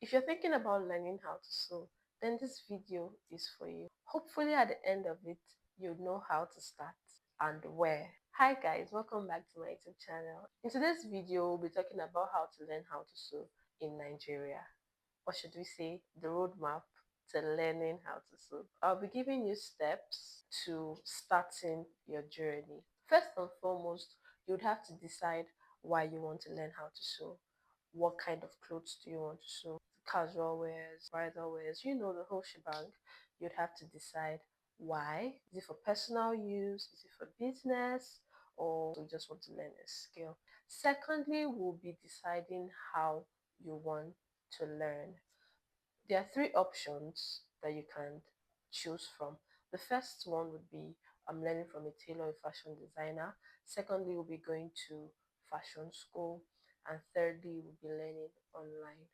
If you're thinking about learning how to sew, then this video is for you. Hopefully at the end of it, you'll know how to start and where. Hi guys, welcome back to my YouTube channel. In today's video, we'll be talking about how to learn how to sew in Nigeria. Or should we say the roadmap to learning how to sew. I'll be giving you steps to starting your journey. First and foremost, you'd have to decide why you want to learn how to sew. What kind of clothes do you want to sew? Casual wears, bridal wears, the whole shebang. You'd have to decide why. Is it for personal use? Is it for business? Or you just want to learn a skill? Secondly, we'll be deciding how you want to learn. There are three options that you can choose from. The first one would be I'm learning from a tailor, a fashion designer. Secondly, we'll be going to fashion school. And thirdly, we'll be learning online.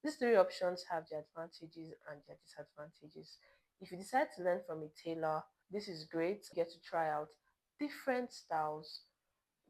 These three options have their advantages and their disadvantages. If you decide to learn from a tailor, this is great. You get to try out different styles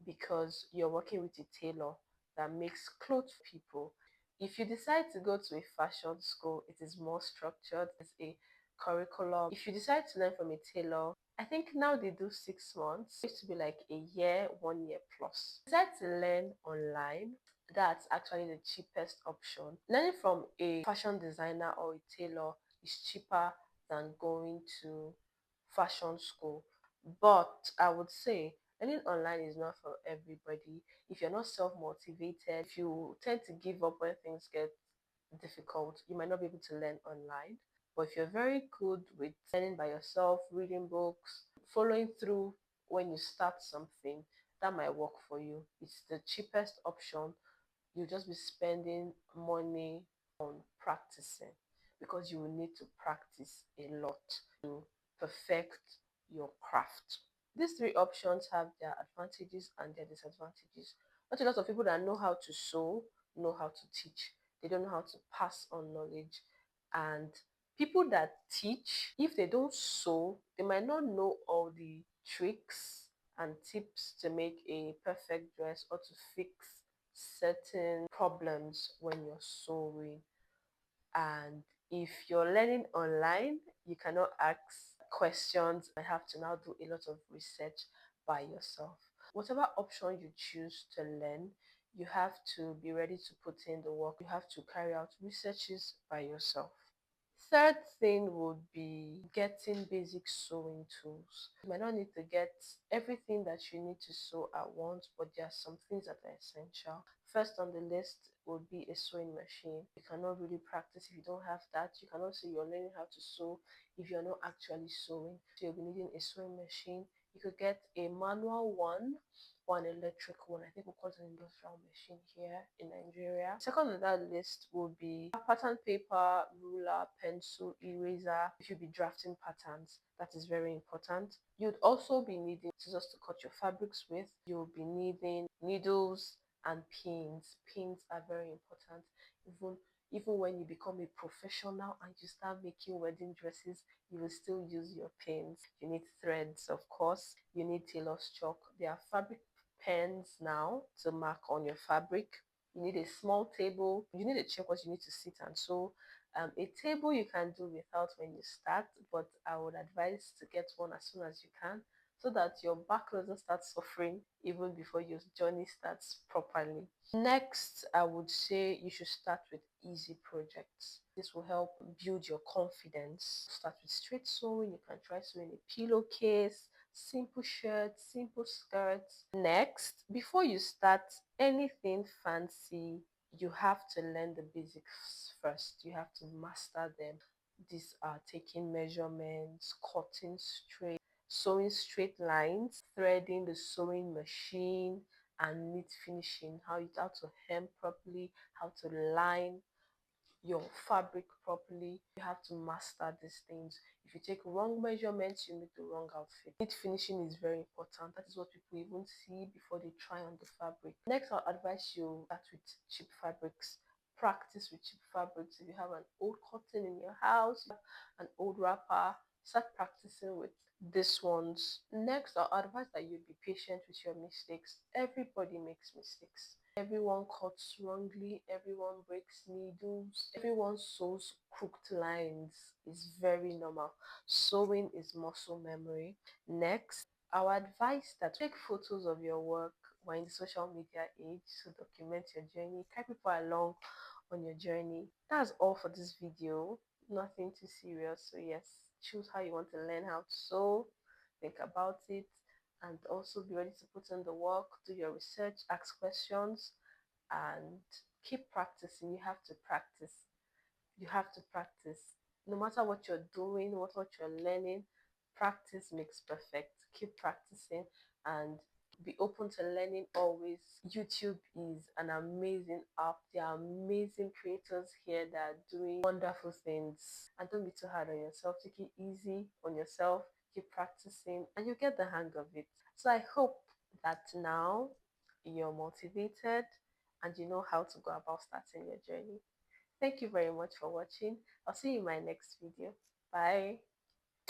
because you're working with a tailor that makes clothes for people. If you decide to go to a fashion school, it is more structured. It's a curriculum. If you decide to learn from a tailor, I think now they do 6 months. It used to be like a year, 1 year plus. If you decide to learn online, that's actually the cheapest option. Learning from a fashion designer or a tailor is cheaper than going to fashion school. But I would say learning online is not for everybody. If you're not self motivated, if you tend to give up when things get difficult, you might not be able to learn online. But if you're very good with learning by yourself, reading books, following through when you start something, that might work for you. It's the cheapest option. You'll just be spending money on practicing because you will need to practice a lot to perfect your craft. These three options have their advantages and their disadvantages. Not a lot of people that know how to sew know how to teach. They don't know how to pass on knowledge. And people that teach, if they don't sew, they might not know all the tricks and tips to make a perfect dress or to fix certain problems when you're sewing. And if you're learning online, you cannot ask questions. You have to now do a lot of research by yourself. Whatever option you choose to learn, you have to be ready to put in the work. You have to carry out researches by yourself. Third thing would be getting basic sewing tools. You might not need to get everything that you need to sew at once, but there are some things that are essential. First on the list would be a sewing machine. You cannot really practice if you don't have that. You cannot say you're learning how to sew if you're not actually sewing. So you'll be needing a sewing machine. You could get a manual one or an electric one. I think we call it an industrial machine here in Nigeria. Second on that list would be pattern paper, ruler, pencil, eraser. If you'll be drafting patterns, that is very important. You'd also be needing scissors to cut your fabrics with. You'll be needing needles and pins. Pins are very important. Even when you become a professional and you start making wedding dresses, you will still use your pins. You need threads, of course. You need tailor's chalk. There are fabric pens now to mark on your fabric. You need a small table. You need a chair because you need to sit and sew. A table you can do without when you start, but I would advise to get one as soon as you can so that your back doesn't start suffering even before your journey starts properly. Next, I would say you should start with easy projects. This will help build your confidence. Start with straight sewing. You can try sewing a pillowcase, simple shirts, simple skirts. Next, before you start anything fancy, you have to learn the basics first. You have to master them. These are taking measurements, cutting straight, sewing straight lines, threading the sewing machine, and knit finishing. How to hem properly, how to line your fabric properly. You have to master these things. If you take wrong measurements, you make the wrong outfit. Knit finishing is very important. That is what people even see before they try on the fabric. Next, I'll advise you start with cheap fabrics. Practice with cheap fabrics. If you have an old cotton in your house, an old wrapper, start practicing with these ones. Next, I'll advise that you be patient with your mistakes. Everybody makes mistakes. Everyone cuts wrongly, everyone breaks needles, everyone sews crooked lines. Is very normal. Sewing is muscle memory. Next, our advice that take photos of your work. We're in the social media age, so document your journey, carry people along on your journey. That's all for this video. Nothing too serious. So yes, choose how you want to learn how to sew, think about it, and also be ready to put in the work, do your research, ask questions, and keep practicing. You have to practice. You have to practice. No matter what you're doing, what you're learning, practice makes perfect. Keep practicing and be open to learning always. YouTube is an amazing app. There are amazing creators here that are doing wonderful things. And don't be too hard on yourself. Take it easy on yourself. Keep practicing and you get the hang of it. So I hope that now you're motivated and you know how to go about starting your journey. Thank you very much for watching. I'll see you in my next video. Bye.